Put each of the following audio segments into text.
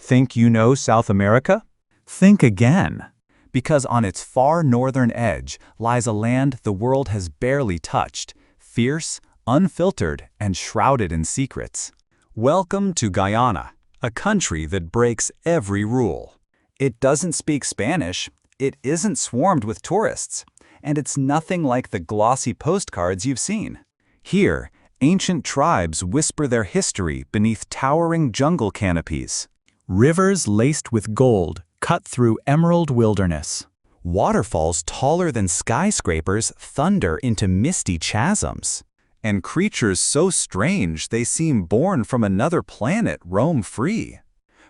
Think you know South America? Think again. Because on its far northern edge lies a land the world has barely touched, fierce, unfiltered, and shrouded in secrets. Welcome to Guyana, a country that breaks every rule. It doesn't speak Spanish, it isn't swarmed with tourists, and it's nothing like the glossy postcards you've seen. Here, ancient tribes whisper their history beneath towering jungle canopies. Rivers laced with gold cut through emerald wilderness. Waterfalls taller than skyscrapers thunder into misty chasms. And creatures so strange they seem born from another planet roam free.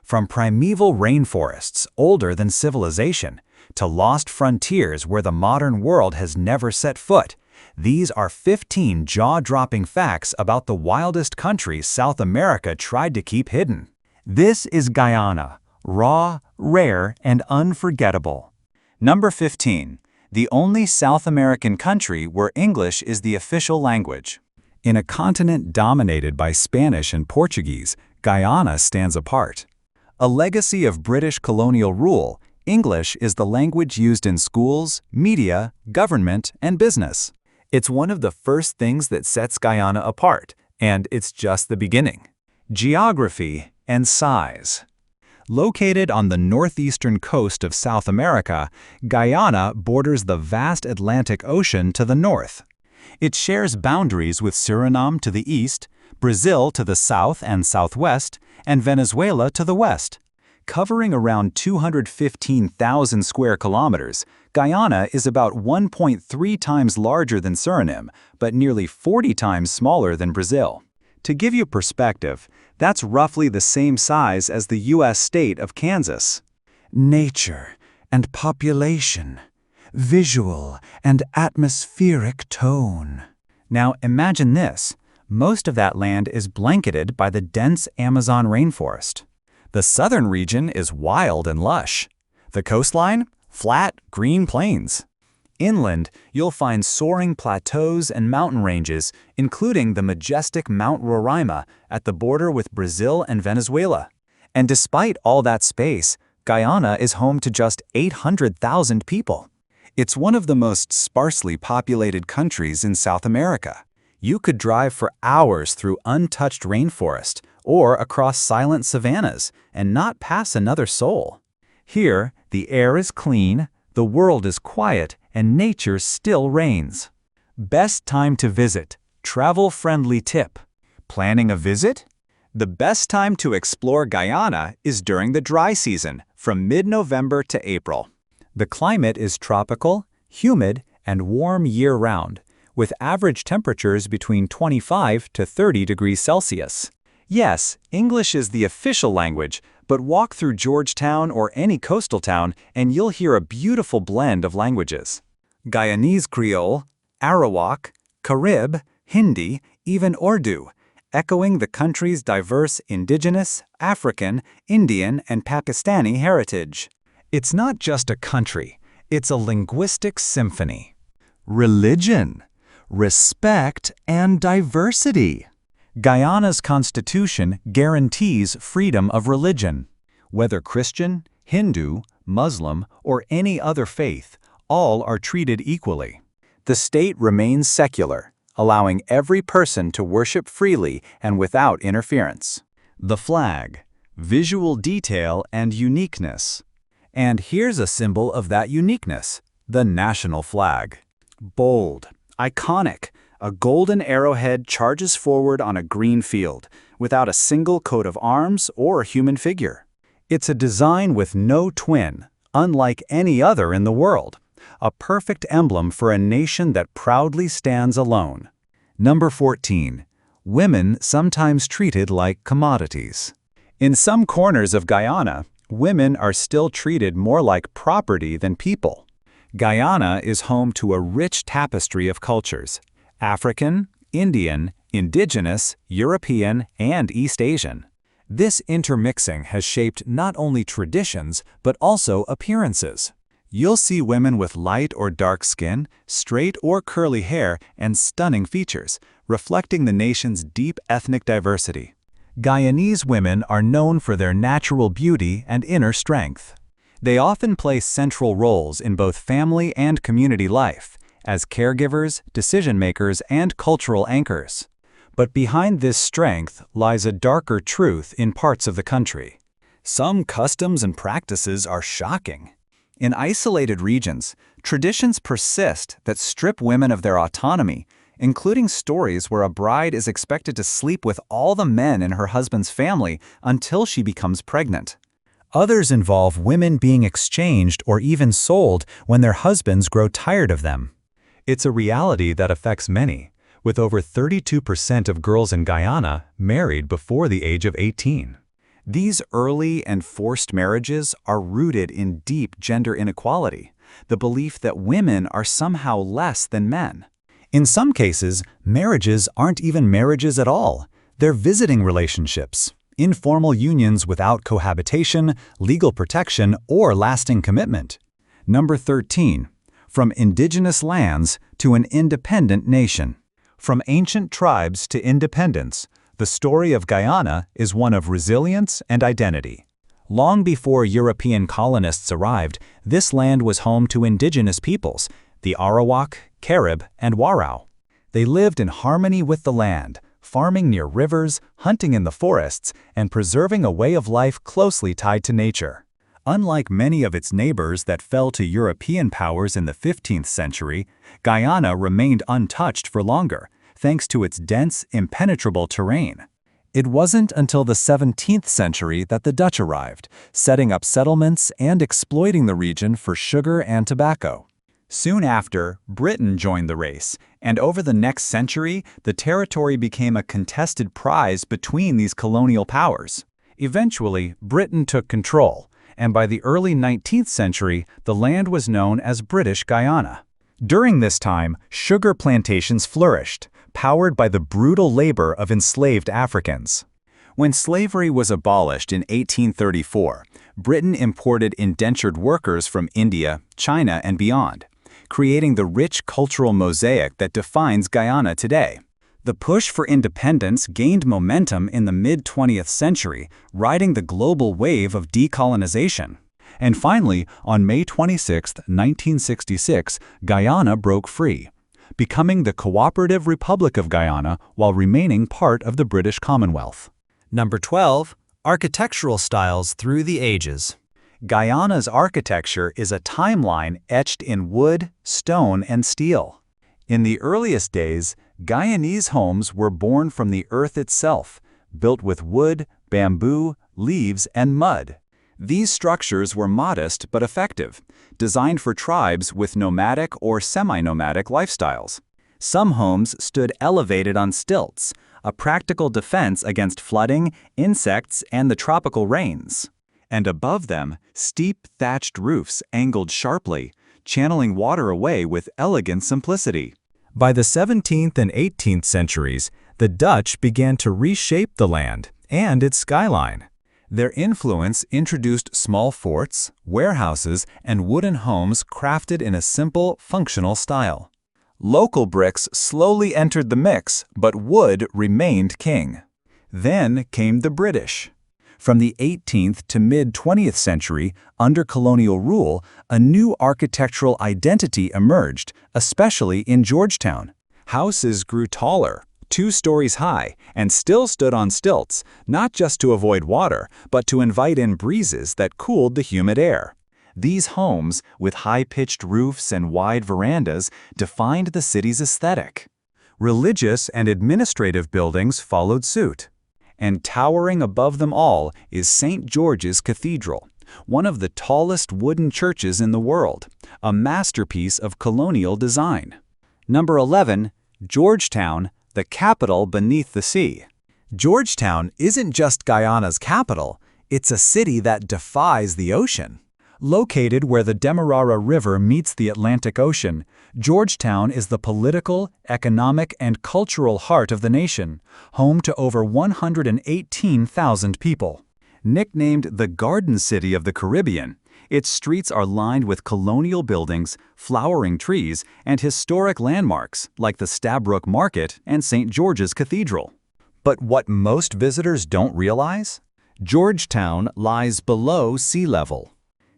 From primeval rainforests older than civilization to lost frontiers where the modern world has never set foot, these are 15 jaw-dropping facts about the wildest country South America tried to keep hidden. This is Guyana, raw, rare, and unforgettable. Number 15. The only South American country where English is the official language. In a continent dominated by Spanish and Portuguese, Guyana stands apart. A legacy of British colonial rule, English is the language used in schools, media, government, and business. It's one of the first things that sets Guyana apart, and it's just the beginning. Geography and size. Located on the northeastern coast of South America, Guyana borders the vast Atlantic Ocean to the north. It shares boundaries with Suriname to the east, Brazil to the south and southwest, and Venezuela to the west. Covering around 215,000 square kilometers, Guyana is about 1.3 times larger than Suriname, but nearly 40 times smaller than Brazil. To give you perspective, that's roughly the same size as the U.S. state of Kansas. Nature and population, visual and atmospheric tone. Now imagine this. Most of that land is blanketed by the dense Amazon rainforest. The southern region is wild and lush. The coastline? Flat, green plains. Inland, you'll find soaring plateaus and mountain ranges, including the majestic Mount Roraima at the border with Brazil and Venezuela. And despite all that space, Guyana is home to just 800,000 people. It's one of the most sparsely populated countries in South America. You could drive for hours through untouched rainforest or across silent savannas and not pass another soul. Here, the air is clean, the world is quiet, and nature still reigns. Best time to visit. Travel-friendly tip. Planning a visit? The best time to explore Guyana is during the dry season, from mid-November to April. The climate is tropical, humid, and warm year-round, with average temperatures between 25 to 30 degrees Celsius. Yes, English is the official language, but walk through Georgetown or any coastal town and you'll hear a beautiful blend of languages. Guyanese Creole, Arawak, Carib, Hindi, even Urdu, echoing the country's diverse Indigenous, African, Indian, and Pakistani heritage. It's not just a country, it's a linguistic symphony. Religion, respect, and diversity. Guyana's constitution guarantees freedom of religion. Whether Christian, Hindu, Muslim, or any other faith, all are treated equally. The state remains secular, allowing every person to worship freely and without interference. The flag, visual detail and uniqueness. And here's a symbol of that uniqueness, the national flag. Bold, iconic, a golden arrowhead charges forward on a green field, without a single coat of arms or human figure. It's a design with no twin, unlike any other in the world. A perfect emblem for a nation that proudly stands alone. Number 14. Women sometimes treated like commodities. In some corners of Guyana, women are still treated more like property than people. Guyana is home to a rich tapestry of cultures: African, Indian, Indigenous, European, and East Asian. This intermixing has shaped not only traditions, but also appearances. You'll see women with light or dark skin, straight or curly hair, and stunning features, reflecting the nation's deep ethnic diversity. Guyanese women are known for their natural beauty and inner strength. They often play central roles in both family and community life, as caregivers, decision-makers, and cultural anchors. But behind this strength lies a darker truth in parts of the country. Some customs and practices are shocking. In isolated regions, traditions persist that strip women of their autonomy, including stories where a bride is expected to sleep with all the men in her husband's family until she becomes pregnant. Others involve women being exchanged or even sold when their husbands grow tired of them. It's a reality that affects many, with over 32% of girls in Guyana married before the age of 18. These early and forced marriages are rooted in deep gender inequality, the belief that women are somehow less than men. In some cases, marriages aren't even marriages at all. They're visiting relationships, informal unions without cohabitation, legal protection, or lasting commitment. Number 13. From indigenous lands to an independent nation. From ancient tribes to independence, the story of Guyana is one of resilience and identity. Long before European colonists arrived, this land was home to indigenous peoples, the Arawak, Carib, and Warao. They lived in harmony with the land, farming near rivers, hunting in the forests, and preserving a way of life closely tied to nature. Unlike many of its neighbors that fell to European powers in the 15th century, Guyana remained untouched for longer, thanks to its dense, impenetrable terrain. It wasn't until the 17th century that the Dutch arrived, setting up settlements and exploiting the region for sugar and tobacco. Soon after, Britain joined the race, and over the next century, the territory became a contested prize between these colonial powers. Eventually, Britain took control, and by the early 19th century, the land was known as British Guyana. During this time, sugar plantations flourished, powered by the brutal labor of enslaved Africans. When slavery was abolished in 1834, Britain imported indentured workers from India, China, and beyond, creating the rich cultural mosaic that defines Guyana today. The push for independence gained momentum in the mid-20th century, riding the global wave of decolonization. And finally, on May 26, 1966, Guyana broke free, becoming the Cooperative Republic of Guyana while remaining part of the British Commonwealth. Number 12. Architectural styles through the ages. Guyana's architecture is a timeline etched in wood, stone, and steel. In the earliest days, Guyanese homes were born from the earth itself, built with wood, bamboo, leaves, and mud. These structures were modest but effective, designed for tribes with nomadic or semi-nomadic lifestyles. Some homes stood elevated on stilts, a practical defense against flooding, insects, and the tropical rains. And above them, steep thatched roofs angled sharply, channeling water away with elegant simplicity. By the 17th and 18th centuries, the Dutch began to reshape the land and its skyline. Their influence introduced small forts, warehouses, and wooden homes crafted in a simple, functional style. Local bricks slowly entered the mix, but wood remained king. Then came the British. From the 18th to mid-20th century, under colonial rule, a new architectural identity emerged, especially in Georgetown. Houses grew taller, 2 stories high, and still stood on stilts, not just to avoid water, but to invite in breezes that cooled the humid air. These homes, with high-pitched roofs and wide verandas, defined the city's aesthetic. Religious and administrative buildings followed suit. And towering above them all is St. George's Cathedral, one of the tallest wooden churches in the world, a masterpiece of colonial design. Number 11. Georgetown, the capital beneath the sea. Georgetown isn't just Guyana's capital, it's a city that defies the ocean. Located where the Demerara River meets the Atlantic Ocean, Georgetown is the political, economic, and cultural heart of the nation, home to over 118,000 people. Nicknamed the Garden City of the Caribbean, its streets are lined with colonial buildings, flowering trees, and historic landmarks like the Stabroek Market and St. George's Cathedral. But what most visitors don't realize? Georgetown lies below sea level.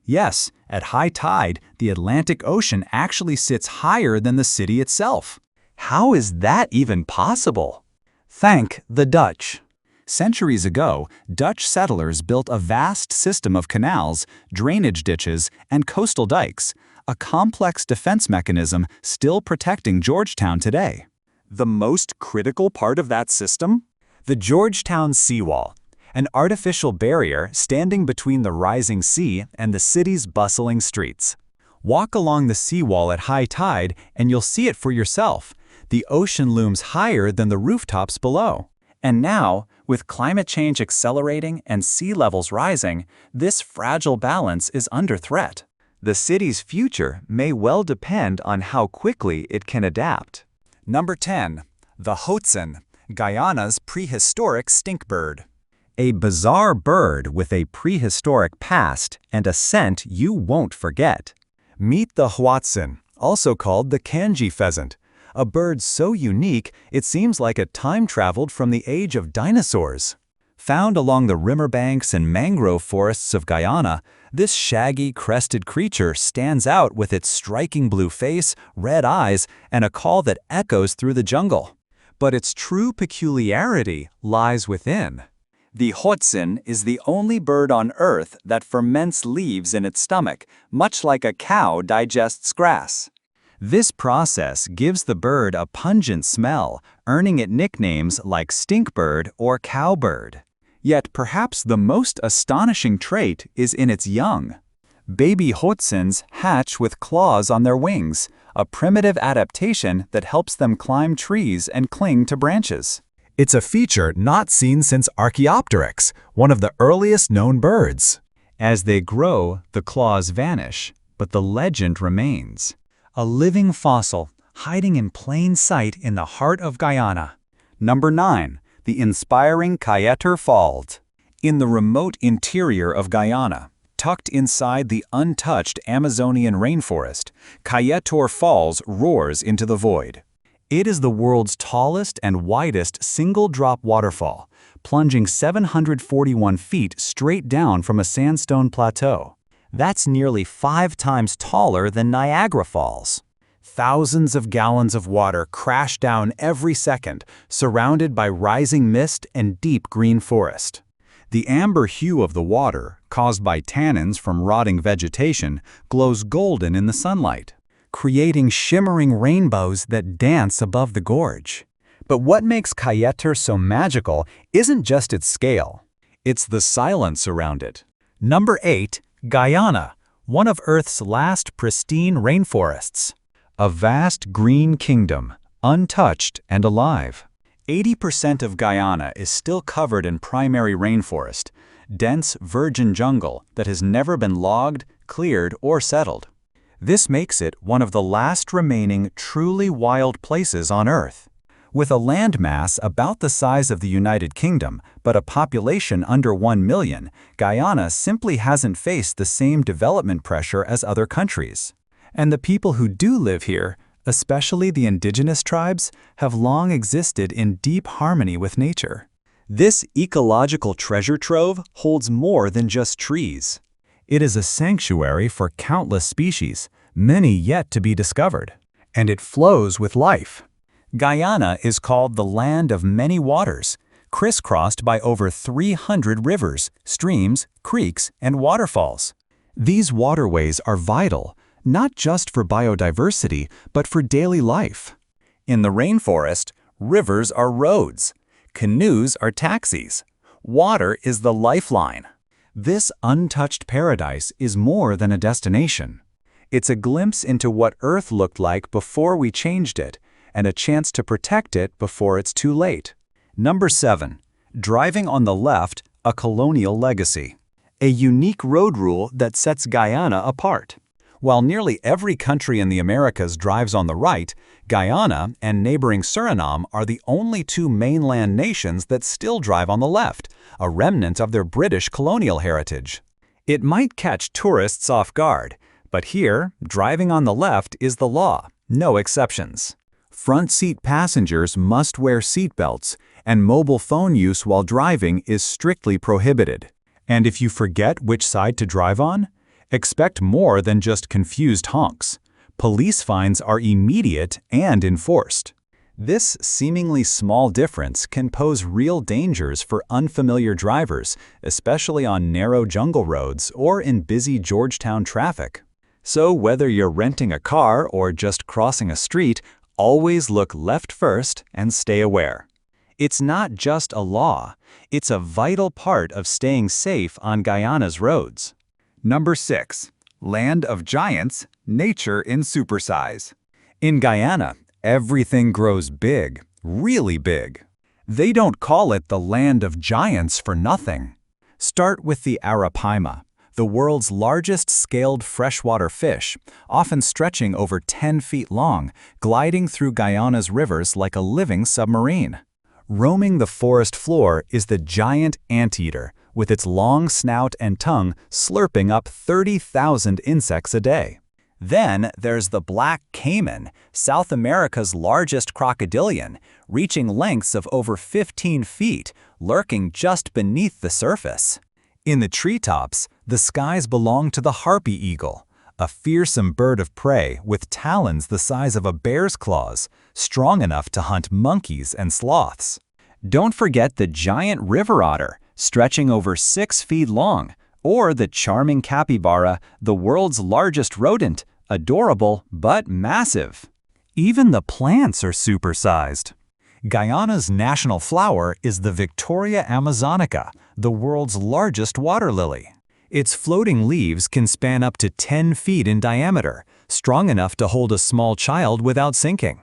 Yes, at high tide, the Atlantic Ocean actually sits higher than the city itself. How is that even possible? Thank the Dutch. Centuries ago, Dutch settlers built a vast system of canals, drainage ditches, and coastal dikes, a complex defense mechanism still protecting Georgetown today. The most critical part of that system? The Georgetown seawall, an artificial barrier standing between the rising sea and the city's bustling streets. Walk along the seawall at high tide and you'll see it for yourself. The ocean looms higher than the rooftops below. And now, with climate change accelerating and sea levels rising, this fragile balance is under threat. The city's future may well depend on how quickly it can adapt. Number 10. The Hoen, Guyana's prehistoric stink bird. A bizarre bird with a prehistoric past and a scent you won't forget. Meet the Hoen, also called the kanji pheasant. A bird so unique, it seems like it time traveled from the age of dinosaurs. Found along the riverbanks and mangrove forests of Guyana, this shaggy, crested creature stands out with its striking blue face, red eyes, and a call that echoes through the jungle. But its true peculiarity lies within. The Hoen is the only bird on Earth that ferments leaves in its stomach, much like a cow digests grass. This process gives the bird a pungent smell, earning it nicknames like stinkbird or cowbird. Yet perhaps the most astonishing trait is in its young. Baby Hoens hatch with claws on their wings, a primitive adaptation that helps them climb trees and cling to branches. It's a feature not seen since Archaeopteryx, one of the earliest known birds. As they grow, the claws vanish, but the legend remains. A living fossil, hiding in plain sight in the heart of Guyana. Number 9. The inspiring Cayet Falls. In the remote interior of Guyana, tucked inside the untouched Amazonian rainforest, Cayet Falls roars into the void. It is the world's tallest and widest single-drop waterfall, plunging 741 feet straight down from a sandstone plateau. That's nearly 5 times taller than Niagara Falls. Thousands of gallons of water crash down every second, surrounded by rising mist and deep green forest. The amber hue of the water, caused by tannins from rotting vegetation, glows golden in the sunlight, creating shimmering rainbows that dance above the gorge. But what makes Cayet so magical isn't just its scale. It's the silence around it. Number 8. Guyana, one of Earth's last pristine rainforests. A vast green kingdom, untouched and alive. 80% of Guyana is still covered in primary rainforest, dense virgin jungle that has never been logged, cleared, or settled. This makes it one of the last remaining truly wild places on Earth. With a landmass about the size of the United Kingdom, but a population under 1 million, Guyana simply hasn't faced the same development pressure as other countries. And the people who do live here, especially the indigenous tribes, have long existed in deep harmony with nature. This ecological treasure trove holds more than just trees. It is a sanctuary for countless species, many yet to be discovered. And it flows with life. Guyana is called the land of many waters, crisscrossed by over 300 rivers, streams, creeks, and waterfalls. These waterways are vital, not just for biodiversity, but for daily life. In the rainforest, rivers are roads. Canoes are taxis. Water is the lifeline. This untouched paradise is more than a destination. It's a glimpse into what Earth looked like before we changed it, and a chance to protect it before it's too late. Number 7. Driving on the left, a colonial legacy. A unique road rule that sets Guyana apart. While nearly every country in the Americas drives on the right, Guyana and neighboring Suriname are the only 2 mainland nations that still drive on the left, a remnant of their British colonial heritage. It might catch tourists off guard, but here, driving on the left is the law, no exceptions. Front seat passengers must wear seat belts, and mobile phone use while driving is strictly prohibited. And if you forget which side to drive on, expect more than just confused honks. Police fines are immediate and enforced. This seemingly small difference can pose real dangers for unfamiliar drivers, especially on narrow jungle roads or in busy Georgetown traffic. So whether you're renting a car or just crossing a street, always look left first and stay aware. It's not just a law, it's a vital part of staying safe on Guyana's roads. Number 6. Land of Giants, Nature in Supersize. In Guyana, everything grows big, really big. They don't call it the land of giants for nothing. Start with the arapaima, the world's largest scaled freshwater fish, often stretching over 10 feet long, gliding through Guyana's rivers like a living submarine. Roaming the forest floor is the giant anteater, with its long snout and tongue slurping up 30,000 insects a day. Then there's the black caiman, South America's largest crocodilian, reaching lengths of over 15 feet, lurking just beneath the surface. In the treetops, the skies belong to the harpy eagle, a fearsome bird of prey with talons the size of a bear's claws, strong enough to hunt monkeys and sloths. Don't forget the giant river otter, stretching over 6 feet long, or the charming capybara, the world's largest rodent, adorable but massive. Even the plants are supersized. Guyana's national flower is the Victoria amazonica, the world's largest water lily. Its floating leaves can span up to 10 feet in diameter, strong enough to hold a small child without sinking.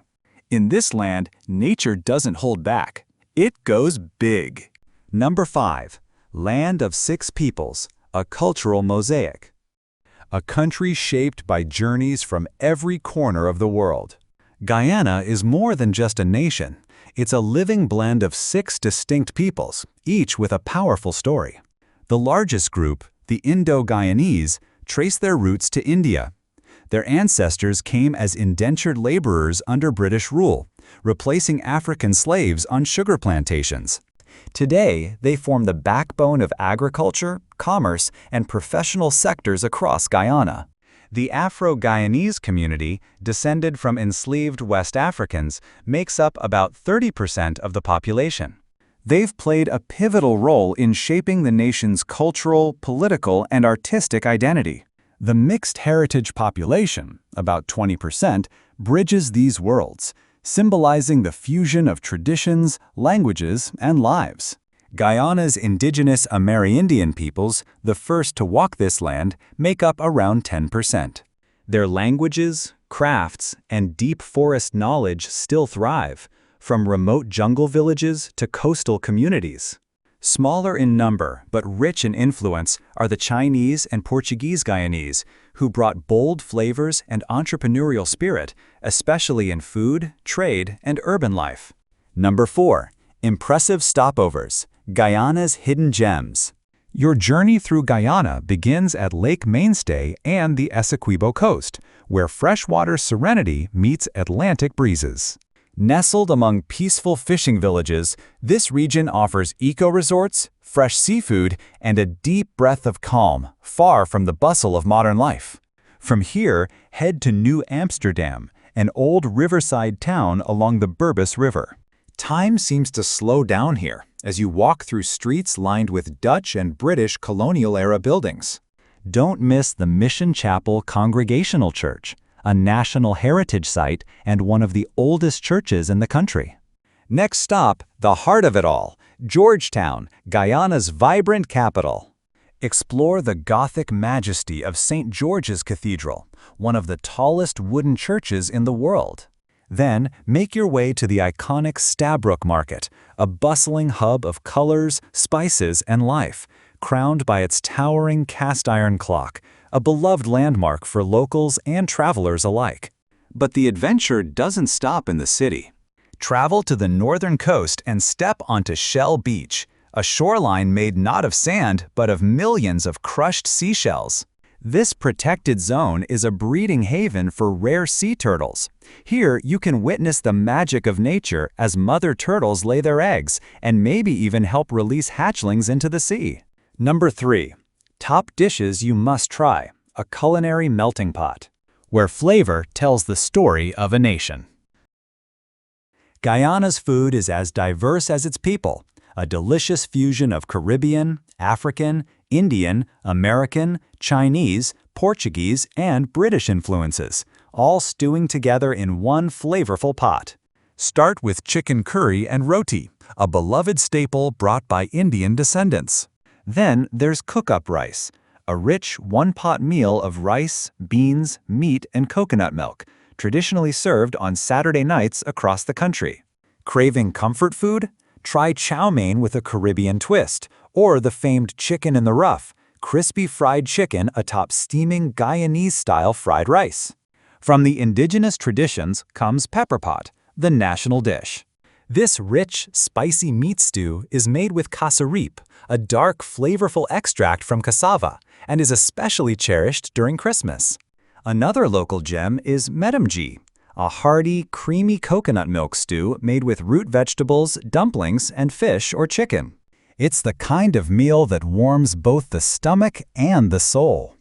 In this land, nature doesn't hold back. It goes big. Number 5. Land of Six Peoples, a cultural mosaic. A country shaped by journeys from every corner of the world. Guyana is more than just a nation. It's a living blend of 6 distinct peoples, each with a powerful story. The largest group, the Indo-Guyanese, trace their roots to India. Their ancestors came as indentured laborers under British rule, replacing African slaves on sugar plantations. Today, they form the backbone of agriculture, commerce, and professional sectors across Guyana. The Afro-Guyanese community, descended from enslaved West Africans, makes up about 30% of the population. They've played a pivotal role in shaping the nation's cultural, political, and artistic identity. The mixed heritage population, about 20%, bridges these worlds, symbolizing the fusion of traditions, languages, and lives. Guyana's indigenous Amerindian peoples, the first to walk this land, make up around 10%. Their languages, crafts, and deep forest knowledge still thrive, from remote jungle villages to coastal communities. Smaller in number but rich in influence are the Chinese and Portuguese Guyanese, who brought bold flavors and entrepreneurial spirit, especially in food, trade, and urban life. Number 4. Impressive stopovers, Guyana's hidden gems. Your journey through Guyana begins at Lake Mainstay and the Essequibo coast, where freshwater serenity meets Atlantic breezes. Nestled among peaceful fishing villages, this region offers eco-resorts, fresh seafood, and a deep breath of calm, far from the bustle of modern life. From here, head to New Amsterdam, an old riverside town along the Berbice River. Time seems to slow down here as you walk through streets lined with Dutch and British colonial-era buildings. Don't miss the Mission Chapel Congregational Church, a National Heritage Site and one of the oldest churches in the country. Next stop, the heart of it all, Georgetown, Guyana's vibrant capital. Explore the Gothic majesty of St. George's Cathedral, one of the tallest wooden churches in the world. Then, make your way to the iconic Stabroek Market, a bustling hub of colors, spices, and life, crowned by its towering cast-iron clock, a beloved landmark for locals and travelers alike. But the adventure doesn't stop in the city. Travel to the northern coast and step onto Shell Beach, a shoreline made not of sand but of millions of crushed seashells. This protected zone is a breeding haven for rare sea turtles. Here, you can witness the magic of nature as mother turtles lay their eggs and maybe even help release hatchlings into the sea. Number 3. Top dishes you must try: a culinary melting pot, where flavor tells the story of a nation. Guyana's food is as diverse as its people, a delicious fusion of Caribbean, African, Indian, American, Chinese, Portuguese, and British influences, all stewing together in one flavorful pot. Start with chicken curry and roti, a beloved staple brought by Indian descendants. Then there's cook-up rice, a rich one-pot meal of rice, beans, meat, and coconut milk, traditionally served on Saturday nights across the country. Craving comfort food? Try chow mein with a Caribbean twist, or the famed chicken in the rough, crispy fried chicken atop steaming Guyanese-style fried rice. From the indigenous traditions comes pepper pot, the national dish. This rich, spicy meat stew is made with cassaripe, a dark, flavorful extract from cassava, and is especially cherished during Christmas. Another local gem is medamji, a hearty, creamy coconut milk stew made with root vegetables, dumplings, and fish or chicken. It's the kind of meal that warms both the stomach and the soul.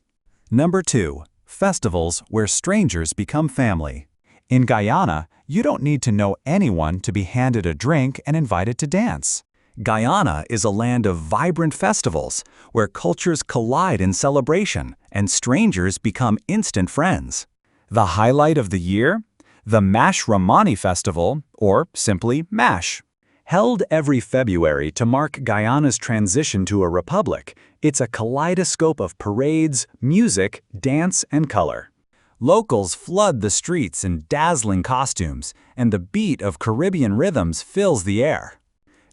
Number 2. Festivals where strangers become family. In Guyana, you don't need to know anyone to be handed a drink and invited to dance. Guyana is a land of vibrant festivals where cultures collide in celebration and strangers become instant friends. The highlight of the year? The Mash Ramani Festival, or simply MASH. Held every February to mark Guyana's transition to a republic, it's a kaleidoscope of parades, music, dance, and color. Locals flood the streets in dazzling costumes, and the beat of Caribbean rhythms fills the air.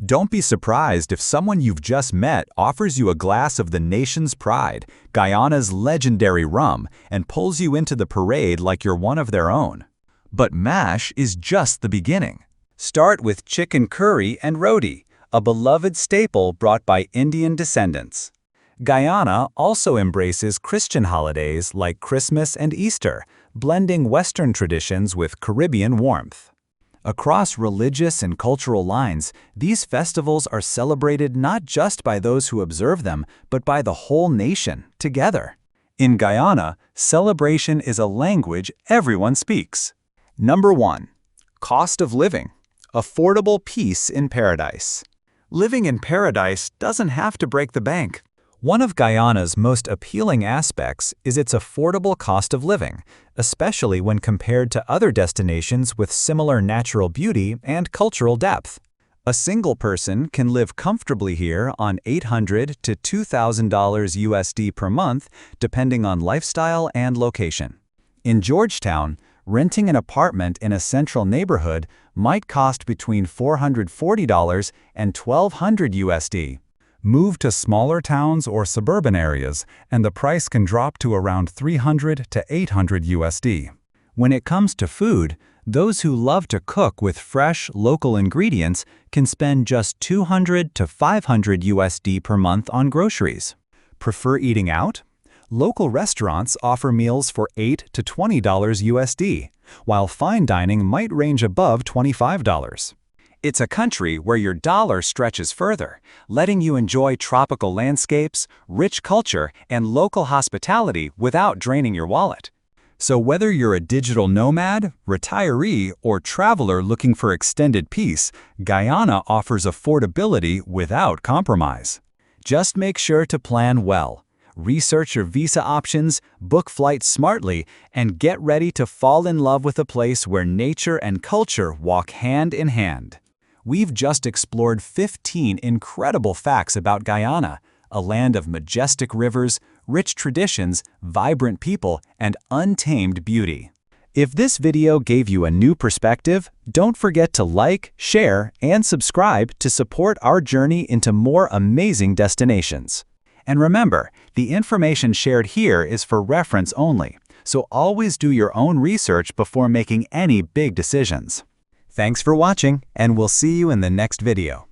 Don't be surprised if someone you've just met offers you a glass of the nation's pride, Guyana's legendary rum, and pulls you into the parade like you're one of their own. But MASH is just the beginning. Start with chicken curry and roti, a beloved staple brought by Indian descendants. Guyana also embraces Christian holidays like Christmas and Easter, blending Western traditions with Caribbean warmth. Across religious and cultural lines, these festivals are celebrated not just by those who observe them, but by the whole nation together. In Guyana, celebration is a language everyone speaks. Number 1. Cost of living. Affordable peace in paradise. Living in paradise doesn't have to break the bank. One of Guyana's most appealing aspects is its affordable cost of living, especially when compared to other destinations with similar natural beauty and cultural depth. A single person can live comfortably here on $800 to $2,000 USD per month, depending on lifestyle and location. In Georgetown, renting an apartment in a central neighborhood might cost between $440 and $1,200 USD. Move to smaller towns or suburban areas, and the price can drop to around $300 to $800 USD. When it comes to food, those who love to cook with fresh, local ingredients can spend just $200 to $500 USD per month on groceries. Prefer eating out? Local restaurants offer meals for $8 to $20 USD, while fine dining might range above $25. It's a country where your dollar stretches further, letting you enjoy tropical landscapes, rich culture, and local hospitality without draining your wallet. So whether you're a digital nomad, retiree, or traveler looking for extended peace, Guyana offers affordability without compromise. Just make sure to plan well. Research your visa options, book flights smartly, and get ready to fall in love with a place where nature and culture walk hand in hand. We've just explored 15 incredible facts about Guyana, a land of majestic rivers, rich traditions, vibrant people, and untamed beauty. If this video gave you a new perspective, don't forget to like, share, and subscribe to support our journey into more amazing destinations. And remember, the information shared here is for reference only, so always do your own research before making any big decisions. Thanks for watching, and we'll see you in the next video.